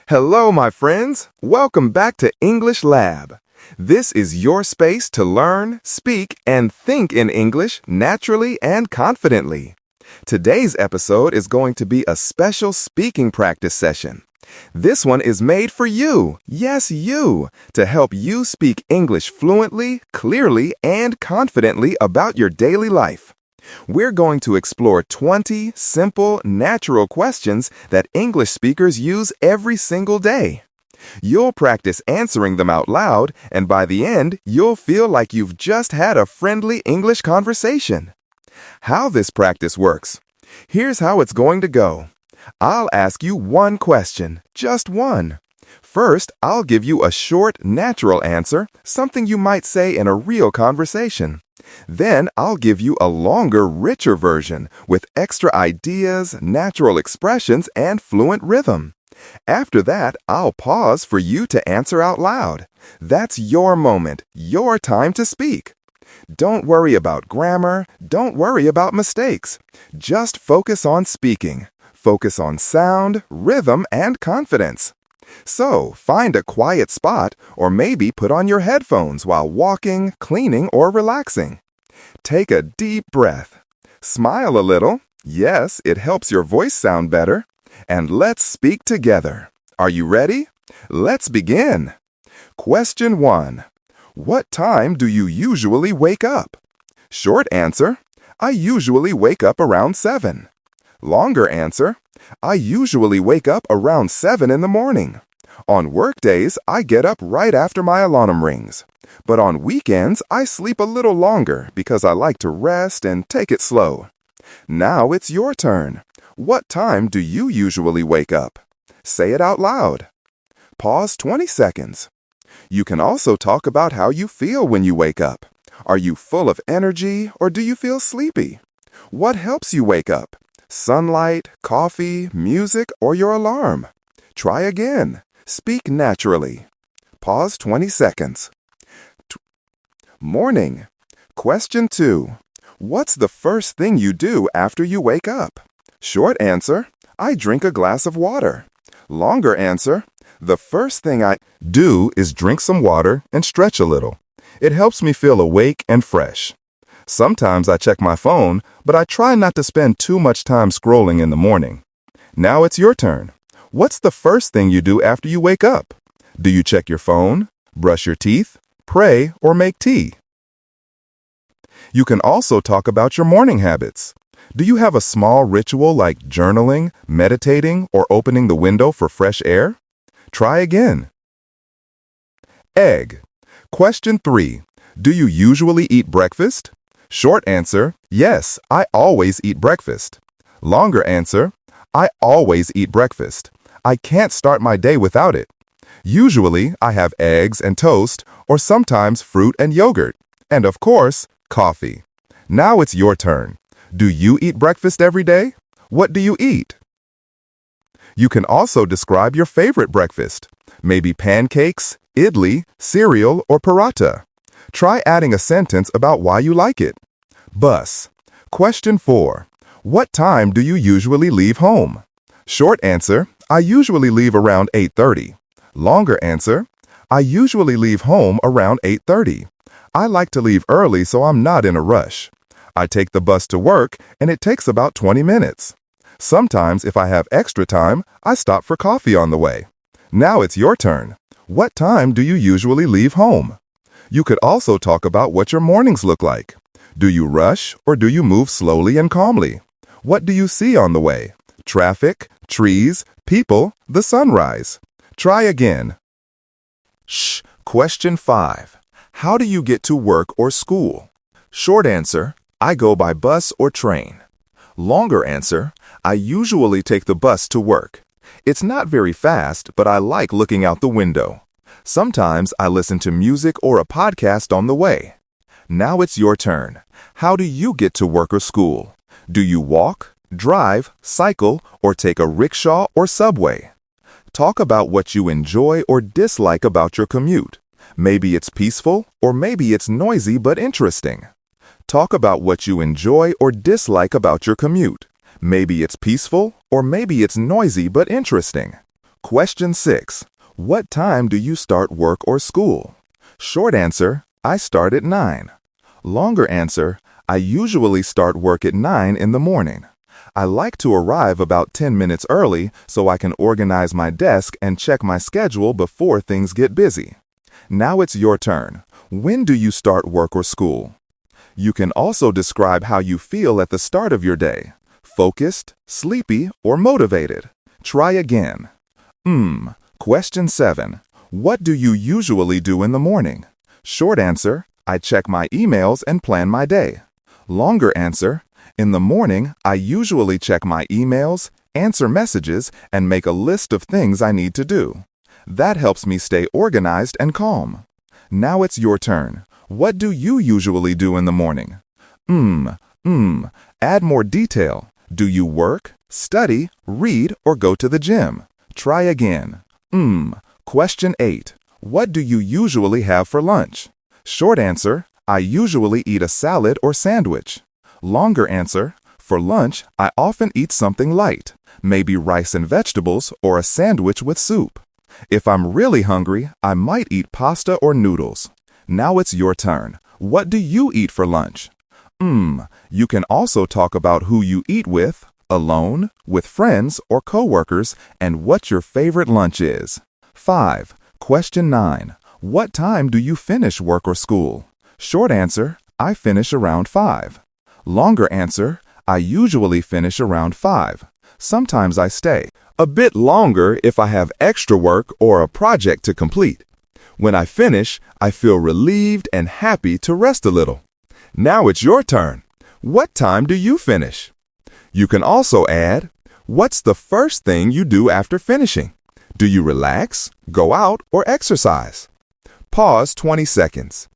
Hello, my friends. Welcome back to English Lab. This is your space to learn, speak, and think in English naturally and confidently. Today's episode is going to be a special speaking practice session. This one is made for you, yes, you, to help you speak English fluently, clearly, and confidently about your daily life. We're going to explore 20 simple, natural questions that English speakers use every single day. You'll practice answering them out loud, and by the end, you'll feel like you've just had a friendly English conversation. How this practice works. Here's how it's going to go. I'll ask you one question, just one. First, I'll give you a short, natural answer, something you might say in a real conversation. Then I'll give you a longer, richer version with extra ideas, natural expressions, and fluent rhythm. After that, I'll pause for you to answer out loud. That's your moment, your time to speak. Don't worry about grammar, don't worry about mistakes. Just focus on speaking. Focus on sound, rhythm, and confidence. So, find a quiet spot or maybe put on your headphones while walking, cleaning, or relaxing. Take a deep breath. Smile a little. Yes, it helps your voice sound better. And let's speak together. Are you ready? Let's begin. Question 1. What time do you usually wake up? Short answer, I usually wake up around 7. Longer answer, I usually wake up around 7 in the morning. On work days, I get up right after my alarm rings. But on weekends, I sleep a little longer because I like to rest and take it slow. Now it's your turn. What time do you usually wake up? Say it out loud. Pause 20 seconds. You can also talk about how you feel when you wake up. Are you full of energy or do you feel sleepy? What helps you wake up? Sunlight, coffee, music, or your alarm? Try again. Speak naturally. Pause 20 seconds. Morning. Question 2. What's the first thing you do after you wake up? Short answer, I drink a glass of water. Longer answer, the first thing I do is drink some water and stretch a little. It helps me feel awake and fresh. Sometimes I check my phone, but I try not to spend too much time scrolling in the morning. Now it's your turn. What's the first thing you do after you wake up? Do you check your phone, brush your teeth, pray, or make tea? You can also talk about your morning habits. Do you have a small ritual like journaling, meditating, or opening the window for fresh air? Try again. Egg. Question 3. Do you usually eat breakfast? Short answer, yes, I always eat breakfast. Longer answer, I always eat breakfast. I can't start my day without it. Usually, I have eggs and toast, or sometimes fruit and yogurt. And of course, coffee. Now it's your turn. Do you eat breakfast every day? What do you eat? You can also describe your favorite breakfast. Maybe pancakes, idli, cereal, or paratha. Try adding a sentence about why you like it. Bus. Question 4. What time do you usually leave home? Short answer, I usually leave around 8:30. Longer answer, I usually leave home around 8:30. I like to leave early so I'm not in a rush. I take the bus to work and it takes about 20 minutes. Sometimes if I have extra time, I stop for coffee on the way. Now it's your turn. What time do you usually leave home? You could also talk about what your mornings look like. Do you rush or do you move slowly and calmly? What do you see on the way? Traffic, trees, people, the sunrise. Try again. Question 5. How do you get to work or school? Short answer, I go by bus or train. Longer answer, I usually take the bus to work. It's not very fast, but I like looking out the window. Sometimes I listen to music or a podcast on the way. Now it's your turn. How do you get to work or school? Do you walk, drive, cycle, or take a rickshaw or subway? Talk about what you enjoy or dislike about your commute. Maybe it's peaceful, or maybe it's noisy but interesting. Talk about what you enjoy or dislike about your commute. Maybe it's peaceful, or maybe it's noisy but interesting. Question 6. What time do you start work or school? Short answer, I start at 9. Longer answer, I usually start work at 9 in the morning. I like to arrive about 10 minutes early so I can organize my desk and check my schedule before things get busy. Now it's your turn. When do you start work or school? You can also describe how you feel at the start of your day. Focused, sleepy, or motivated. Try again. Question 7. What do you usually do in the morning? Short answer, I check my emails and plan my day. Longer answer, in the morning, I usually check my emails, answer messages, and make a list of things I need to do. That helps me stay organized and calm. Now it's your turn. What do you usually do in the morning? Add more detail. Do you work, study, read, or go to the gym? Try again. Question 8. What do you usually have for lunch? Short answer, I usually eat a salad or sandwich. Longer answer, for lunch, I often eat something light, maybe rice and vegetables or a sandwich with soup. If I'm really hungry, I might eat pasta or noodles. Now it's your turn. What do you eat for lunch? You can also talk about who you eat with, alone, with friends or coworkers, and what your favorite lunch is. 5. Question 9. What time do you finish work or school? Short answer, I finish around 5. Longer answer, I usually finish around 5. Sometimes I stay a bit longer if I have extra work or a project to complete. When I finish, I feel relieved and happy to rest a little. Now it's your turn. What time do you finish? You can also add, what's the first thing you do after finishing? Do you relax, go out, or exercise? Pause 20 seconds.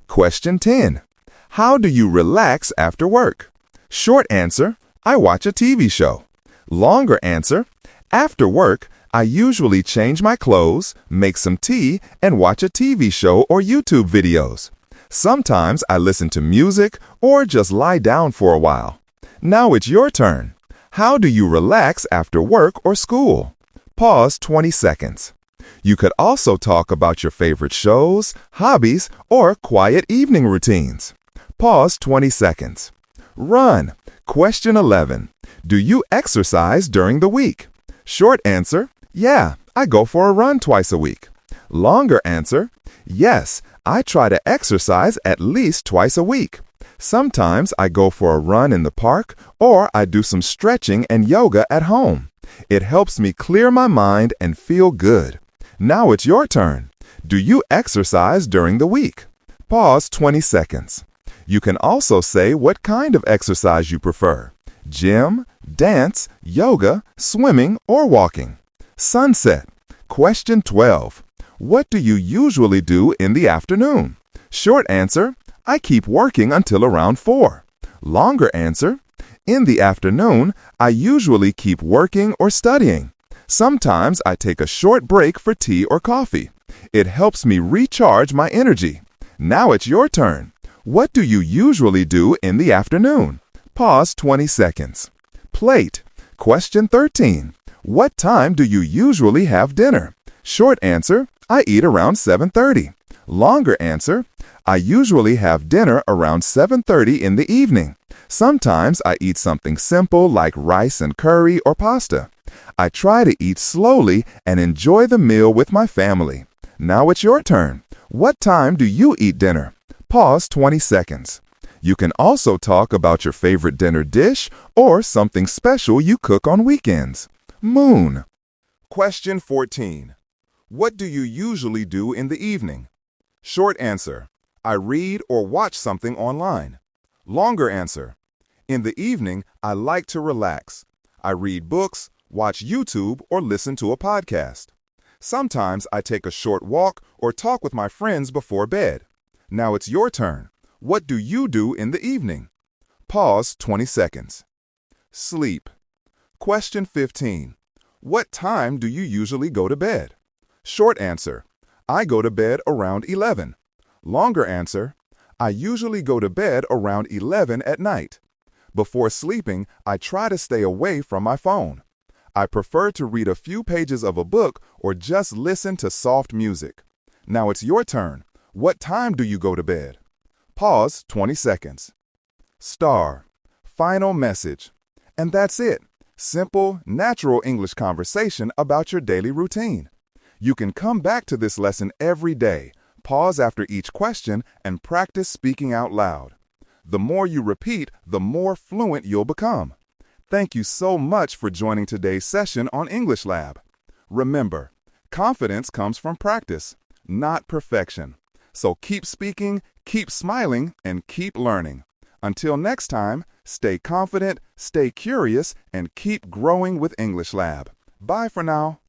Question 10. How do you relax after work? Short answer, I watch a TV show. Longer answer, after work, I usually change my clothes, make some tea, and watch a TV show or YouTube videos. Sometimes I listen to music or just lie down for a while. Now it's your turn. How do you relax after work or school? Pause 20 seconds. You could also talk about your favorite shows, hobbies, or quiet evening routines. Pause 20 seconds. Run. Question 11. Do you exercise during the week? Short answer, yeah, I go for a run twice a week. Longer answer, yes, I try to exercise at least twice a week. Sometimes I go for a run in the park or I do some stretching and yoga at home. It helps me clear my mind and feel good. Now it's your turn. Do you exercise during the week? Pause 20 seconds. You can also say what kind of exercise you prefer. Gym, dance, yoga, swimming, or walking. Sunset. Question 12. What do you usually do in the afternoon? Short answer, I keep working until around 4. Longer answer, in the afternoon, I usually keep working or studying. Sometimes I take a short break for tea or coffee. It helps me recharge my energy. Now it's your turn. What do you usually do in the afternoon? Pause 20 seconds. Plate. Question 13. What time do you usually have dinner? Short answer, I eat around 7:30. Longer answer, I usually have dinner around 7:30 in the evening. Sometimes I eat something simple like rice and curry or pasta. I try to eat slowly and enjoy the meal with my family. Now it's your turn. What time do you eat dinner? Pause 20 seconds. You can also talk about your favorite dinner dish or something special you cook on weekends. Moon. Question 14. What do you usually do in the evening? Short answer, I read or watch something online. Longer answer, in the evening, I like to relax. I read books, watch YouTube, or listen to a podcast. Sometimes I take a short walk or talk with my friends before bed. Now it's your turn. What do you do in the evening? Pause 20 seconds. Sleep. Question 15. What time do you usually go to bed? Short answer, I go to bed around 11. Longer answer, I usually go to bed around 11 at night. Before sleeping, I try to stay away from my phone. I prefer to read a few pages of a book or just listen to soft music. Now it's your turn. What time do you go to bed? Pause 20 seconds. Star. Final message. And that's it. Simple, natural English conversation about your daily routine. You can come back to this lesson every day, pause after each question, and practice speaking out loud. The more you repeat, the more fluent you'll become. Thank you so much for joining today's session on English Lab. Remember, confidence comes from practice, not perfection. So keep speaking, keep smiling, and keep learning. Until next time, stay confident, stay curious, and keep growing with English Lab. Bye for now.